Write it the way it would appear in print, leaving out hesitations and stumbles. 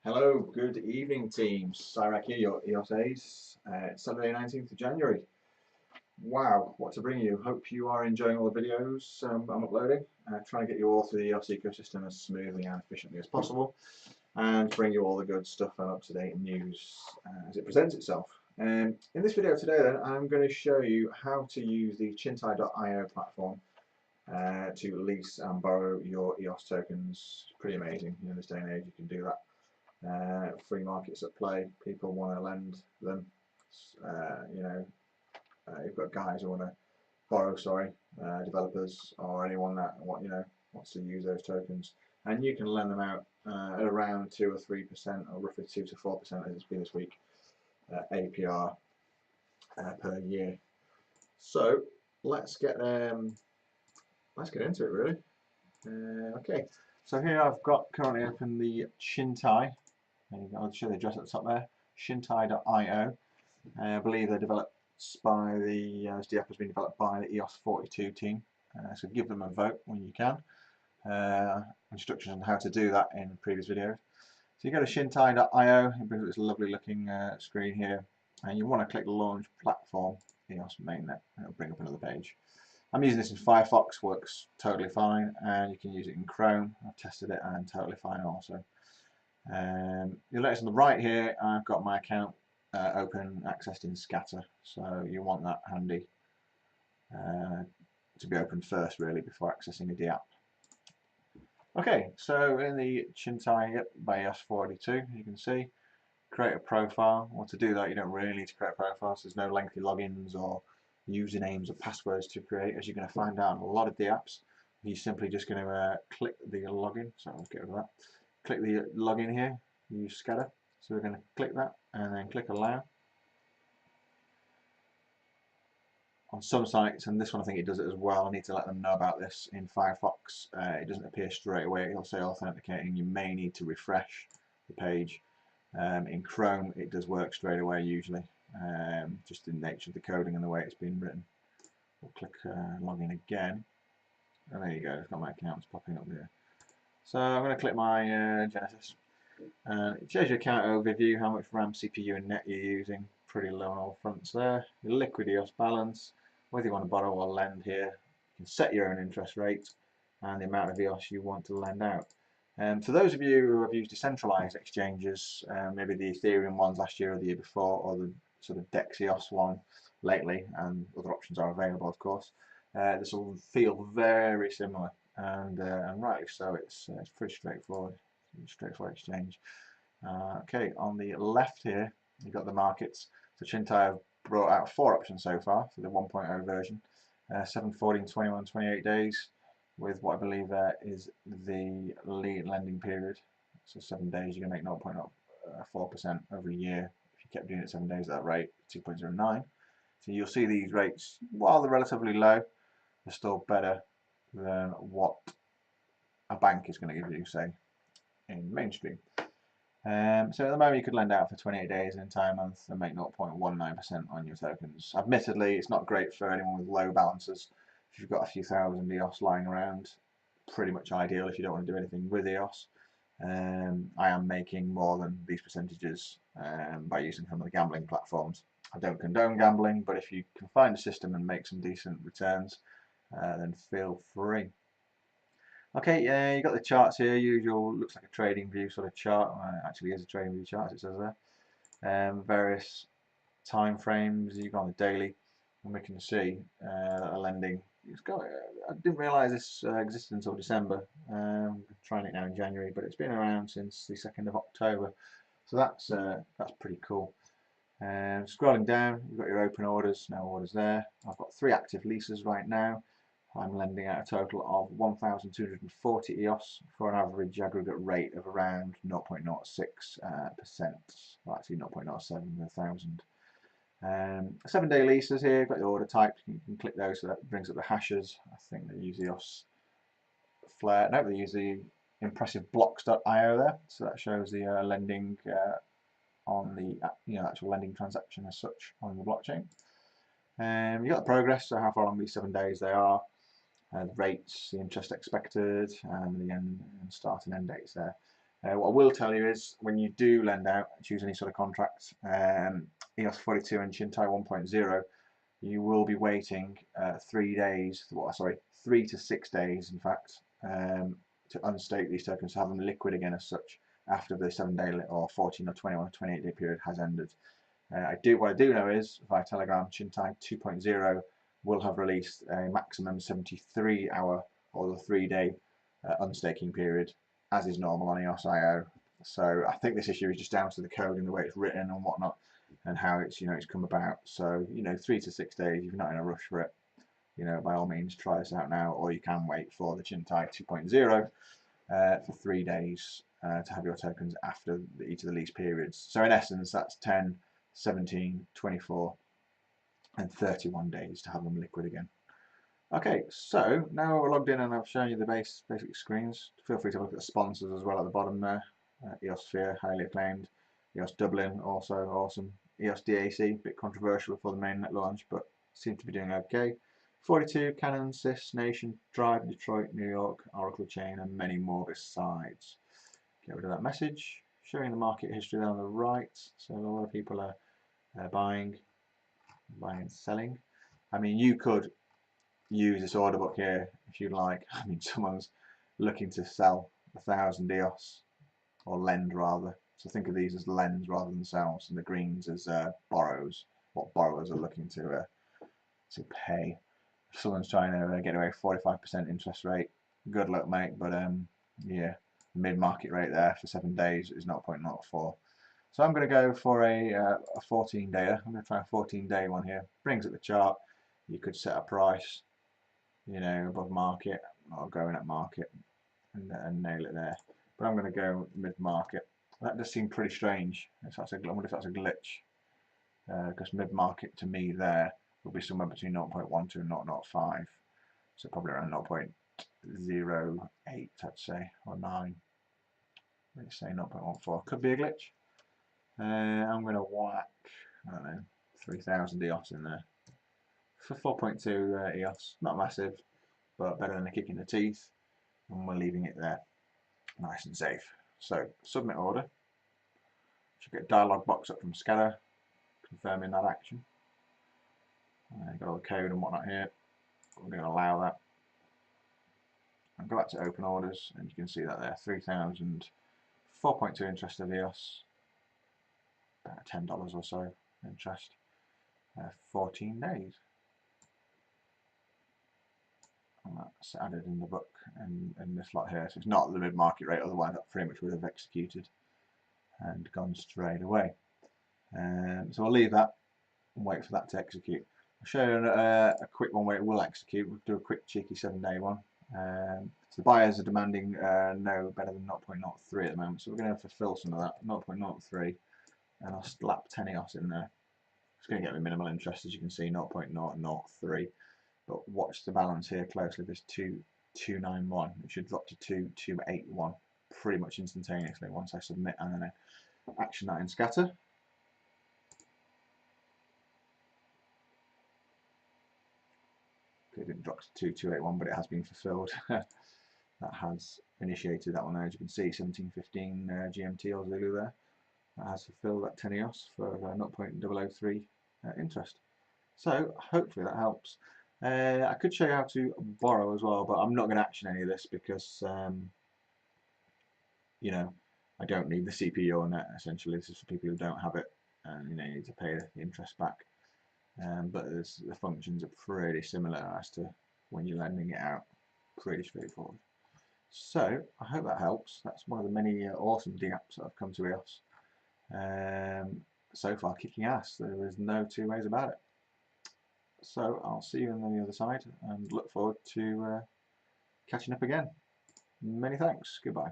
Hello, good evening team. Cyrac here, your EOS A's. It's Saturday 19th of January. Wow, what to bring you. Hope you are enjoying all the videos I'm uploading. Trying to get you all through the EOS ecosystem as smoothly and efficiently as possible and bring you all the good stuff and up-to-date news as it presents itself. In this video today then, I'm going to show you how to use the Chintai.io platform to lease and borrow your EOS tokens. Pretty amazing in this day and age, you can do that. Free markets at play. People want to lend them. You've got guys who want to borrow. Developers or anyone that wants to use those tokens, and you can lend them out at around 2 or 3%, or roughly 2 to 4% as it's been this week, APR per year. So let's get into it really. Okay. So here I've got currently open the Chintai. I'll show the address at the top there, Chintai.io. I believe they're developed by this DApp has been developed by the EOS 42 team. So give them a vote when you can. Instructions on how to do that in previous videos. So you go to Chintai.io, it brings up this lovely looking screen here, and you want to click Launch Platform, EOS Mainnet, and it'll bring up another page. I'm using this in Firefox, works totally fine, and you can use it in Chrome. I've tested it and totally fine also. You'll notice on the right here I've got my account open, accessed in Scatter, so you want that handy to be opened first really before accessing the DApp. Okay, so in the Chintai by EOS 42 you can see create a profile. Well, to do that you don't really need to create a profile, so there's no lengthy logins or usernames or passwords to create, as you're going to find out in a lot of the apps. You're simply just going to click the login, so let's get rid of that. Click the login here, use Scatter, so we're going to click that and then click allow. On some sites, and this one I think it does it as well, I need to let them know about this. In Firefox it doesn't appear straight away, it'll say authenticating, you may need to refresh the page. In Chrome it does work straight away usually, just in the nature of the coding and the way it's been written. We'll click login again, and there you go, I've got my accounts popping up there. So I'm going to click my Genesis. It shows your account overview, how much RAM, CPU and net you're using. Pretty low on all fronts there. Your liquid EOS balance, whether you want to borrow or lend here. You can set your own interest rate and the amount of EOS you want to lend out. For those of you who have used decentralized exchanges, maybe the Ethereum ones last year or the year before, or the sort of DEX EOS one lately, and other options are available of course, this will feel very similar. And rightly so, it's pretty straightforward exchange. Okay, on the left here you've got the markets. So Chintai have brought out 4 options so far for the 1.0 version, 7, 14, 21, 28 days, with what I believe is the lead lending period. So 7 days you're going to make 0.04% over a year. If you kept doing it 7 days at that rate, 2.09. So you'll see these rates, while they're relatively low, they're still better than what a bank is going to give you, say, in mainstream. So at the moment you could lend out for 28 days, an entire month, and make 0.19% on your tokens. Admittedly, it's not great for anyone with low balances. If you've got a few thousand EOS lying around, pretty much ideal if you don't want to do anything with EOS. I am making more than these percentages by using some of the gambling platforms. I don't condone gambling, but if you can find a system and make some decent returns, then feel free. Okay, you got the charts here. Usual, looks like a trading view sort of chart. Actually, is a trading view chart, as it says there. Various time frames. You've got on the daily, and we can see that the lending. I didn't realise this existed until December. Trying it now in January, but it's been around since the 2nd of October. So that's pretty cool. Scrolling down, you've got your open orders. No orders there. I've got 3 active leases right now. I'm lending out a total of 1,240 EOS for an average aggregate rate of around 0.06%. Well, actually 0.07 per thousand. 7-day leases here, got the order types, you can click those, so that brings up the hashes. I think they use EOS Flare, no, they use the impressive blocks.io there, so that shows the lending on the actual lending transaction as such on the blockchain. You got the progress, so how far along these 7 days they are, the rates, the interest expected, and the start and end dates there. What I will tell you is when you do lend out, choose any sort of contract, EOS 42 and Chintai 1.0, you will be waiting 3 days, well, sorry, 3 to 6 days, in fact, to unstake these tokens, to have them liquid again as such after the 7-day or 14 or 21 or 28-day period has ended. What I do know is via Telegram, Chintai 2.0 will have released a maximum 73-hour or the 3-day unstaking period, as is normal on EOS.io. So I think this issue is just down to the code and the way it's written and whatnot, and how it's it's come about. So 3 to 6 days. If you're not in a rush for it, by all means try this out now, or you can wait for the Chintai 2.0 for 3 days to have your tokens after each of the lease periods. So in essence, that's 10, 17, 24, and 31 days to have them liquid again. Okay, so now we're logged in and I've shown you the basic screens. Feel free to look at the sponsors as well at the bottom there. EOS Sphere, highly acclaimed. EOS Dublin, also awesome. EOS DAC, a bit controversial for the mainnet launch, but seem to be doing okay. 42, Canon, Sys, Nation, Drive, Detroit, New York, Oracle Chain, and many more besides. Get rid of that message. Showing the market history there on the right. So a lot of people are buying and selling. I mean, you could use this order book here if you like. I mean, someone's looking to sell 1,000 EOS, or lend rather. So think of these as lends rather than sells, and the greens as borrows. What borrowers are looking to pay. If someone's trying to get away 45% interest rate, good luck, mate. But yeah, mid-market rate there for 7 days is 0.04. So I'm going to go for a 14-dayer. I'm going to try a 14-day one here. Brings up the chart. You could set a price, above market or going at market and nail it there. But I'm going to go mid-market. That does seem pretty strange. I wonder if that's a glitch. Because mid-market to me there will be somewhere between 0.12 and 0.05. So probably around 0.08, I'd say, or 9. Let's say 0.14. Could be a glitch. I'm going to whack, I don't know, 3,000 EOS in there. For 4.2 EOS, not massive, but better than a kick in the teeth. And we're leaving it there, nice and safe. So, submit order. Should get a dialog box up from Scatter, confirming that action. Got all the code and whatnot here. We're going to allow that. And go back to open orders, and you can see that there, 3,000, 4.2 interest of EOS, about $10 or so interest, 14 days. And that's added in the book and this lot here. So it's not the mid-market rate, otherwise that pretty much would have executed and gone straight away. So I'll leave that and wait for that to execute. I'll show you a quick one where it will execute. We'll do a quick cheeky 7-day one. So the buyers are demanding no better than 0.03 at the moment, so we're going to fulfill some of that, 0.03, and I'll slap 10 EOS in there. It's going to get me minimal interest, as you can see, 0.003. But watch the balance here closely. There's 291. It should drop to 2281 pretty much instantaneously once I submit and then I action that in Scatter. Okay, it didn't drop to 2281, but it has been fulfilled. That has initiated that one there, as you can see, 1715 GMT or Zulu there. That has fulfilled that 10 EOS for 0.003 interest. So hopefully that helps. I could show you how to borrow as well, but I'm not going to action any of this because I don't need the CPU on it. Essentially, this is for people who don't have it, and you need to pay the interest back. But the functions are pretty similar as to when you're lending it out. Pretty straightforward. So I hope that helps. That's one of the many awesome DApps that have come to EOS. So far, kicking ass. There is no two ways about it. So I'll see you on the other side and look forward to catching up again. Many thanks. Goodbye.